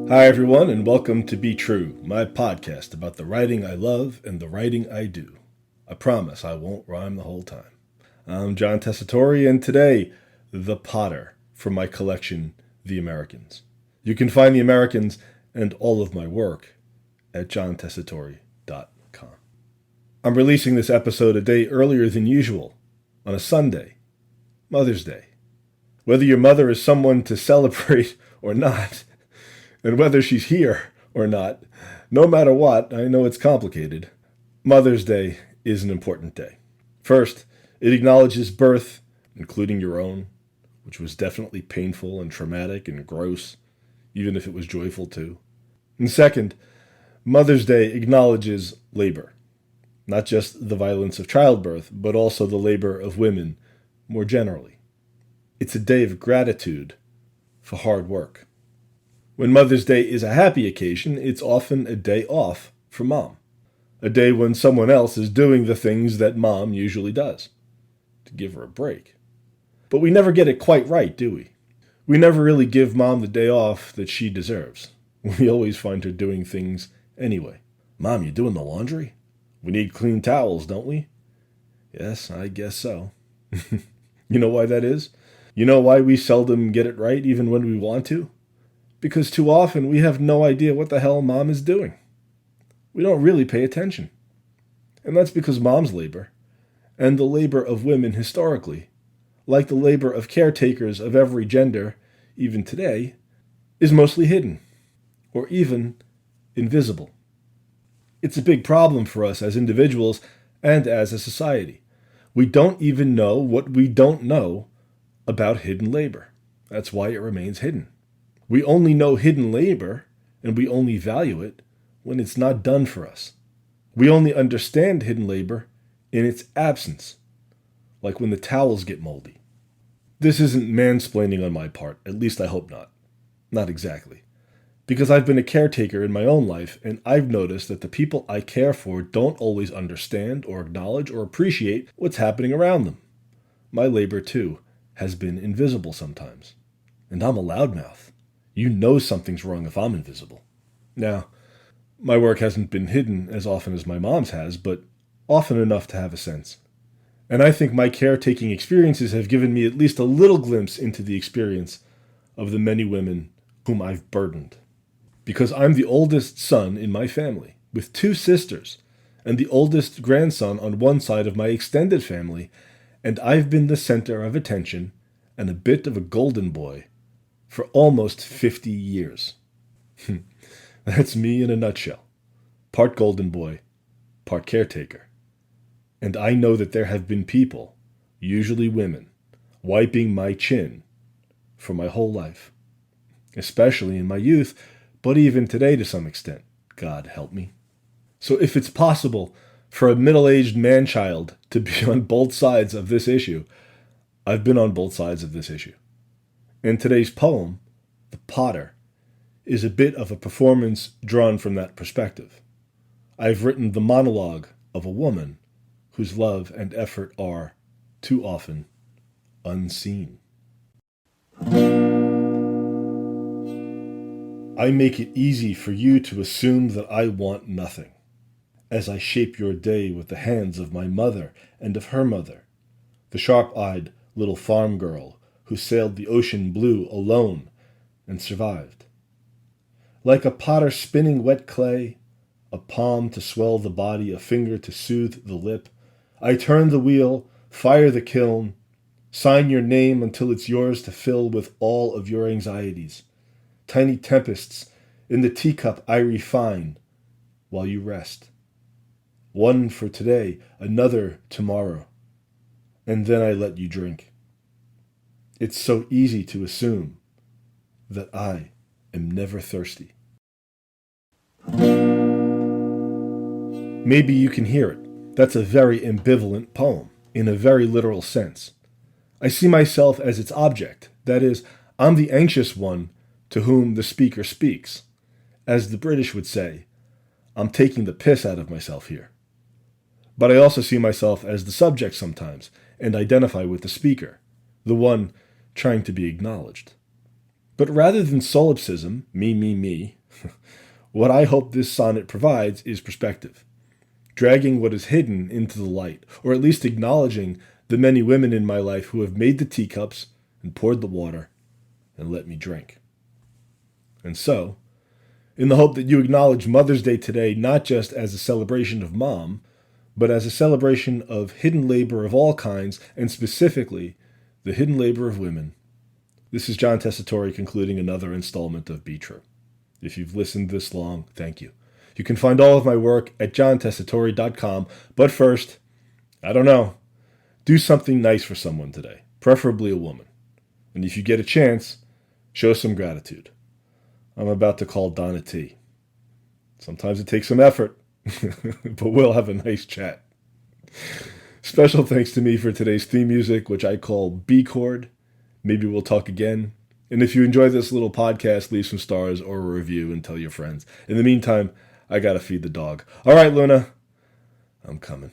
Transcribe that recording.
Hi, everyone, and welcome to Be True, my podcast about the writing I love and the writing I do. I promise I won't rhyme the whole time. I'm John Tessitore, and today, The Potter from my collection, The Americans. You can find The Americans and all of my work at johntessitore.com. I'm releasing this episode a day earlier than usual, on a Sunday, Mother's Day. Whether your mother is someone to celebrate or not, and whether she's here or not, no matter what, I know it's complicated, Mother's Day is an important day. First, it acknowledges birth, including your own, which was definitely painful and traumatic and gross, even if it was joyful too. And second, Mother's Day acknowledges labor, not just the violence of childbirth, but also the labor of women more generally. It's a day of gratitude for hard work. When Mother's Day is a happy occasion, it's often a day off for Mom. A day when someone else is doing the things that Mom usually does, to give her a break. But we never get it quite right, do we? We never really give Mom the day off that she deserves. We always find her doing things anyway. Mom, you doing the laundry? We need clean towels, don't we? Yes, I guess so. You know why that is? You know why we seldom get it right even when we want to? Because too often we have no idea what the hell Mom is doing. We don't really pay attention. And that's because Mom's labor, and the labor of women historically, like the labor of caretakers of every gender, even today, is mostly hidden, or even invisible. It's a big problem for us as individuals and as a society. We don't even know what we don't know about hidden labor. That's why it remains hidden. We only know hidden labor, and we only value it when it's not done for us. We only understand hidden labor in its absence, like when the towels get moldy. This isn't mansplaining on my part, at least I hope not. Not exactly. Because I've been a caretaker in my own life, and I've noticed that the people I care for don't always understand or acknowledge or appreciate what's happening around them. My labor, too, has been invisible sometimes. And I'm a loudmouth. You know something's wrong if I'm invisible. Now, my work hasn't been hidden as often as my mom's has, but often enough to have a sense. And I think my caretaking experiences have given me at least a little glimpse into the experience of the many women whom I've burdened. Because I'm the oldest son in my family, with 2 sisters, and the oldest grandson on one side of my extended family, and I've been the center of attention and a bit of a golden boy for almost 50 years. That's me in a nutshell. Part golden boy, part caretaker. And I know that there have been people, usually women, wiping my chin for my whole life. Especially in my youth, but even today to some extent. God help me. So if it's possible for a middle-aged man-child to be on both sides of this issue, I've been on both sides of this issue. And today's poem, The Potter, is a bit of a performance drawn from that perspective. I've written the monologue of a woman whose love and effort are, too often, unseen. I make it easy for you to assume that I want nothing, as I shape your day with the hands of my mother and of her mother, the sharp-eyed little farm girl who sailed the ocean blue alone and survived. Like a potter spinning wet clay, a palm to swell the body, a finger to soothe the lip, I turn the wheel, fire the kiln, sign your name until it's yours to fill with all of your anxieties. Tiny tempests in the teacup I refine while you rest. One for today, another tomorrow, and then I let you drink. It's so easy to assume that I am never thirsty. Maybe you can hear it. That's a very ambivalent poem, in a very literal sense. I see myself as its object. That is, I'm the anxious one to whom the speaker speaks. As the British would say, I'm taking the piss out of myself here. But I also see myself as the subject sometimes, and identify with the speaker, the one trying to be acknowledged. But rather than solipsism, me, What I hope this sonnet provides is perspective, dragging what is hidden into the light, or at least acknowledging the many women in my life who have made the teacups and poured the water and let me drink. And so, in the hope that you acknowledge Mother's Day today not just as a celebration of Mom, but as a celebration of hidden labor of all kinds, and specifically, the hidden labor of women, this is John Tessitore concluding another installment of Be True. If you've listened this long, thank you. You can find all of my work at johntessitore.com, but first, I don't know, do something nice for someone today, preferably a woman. And if you get a chance, show some gratitude. I'm about to call Donna T. Sometimes it takes some effort, but we'll have a nice chat. Special thanks to me for today's theme music, which I call B Chord. Maybe we'll talk again. And if you enjoy this little podcast, leave some stars or a review and tell your friends. In the meantime, I gotta feed the dog. All right, Luna, I'm coming.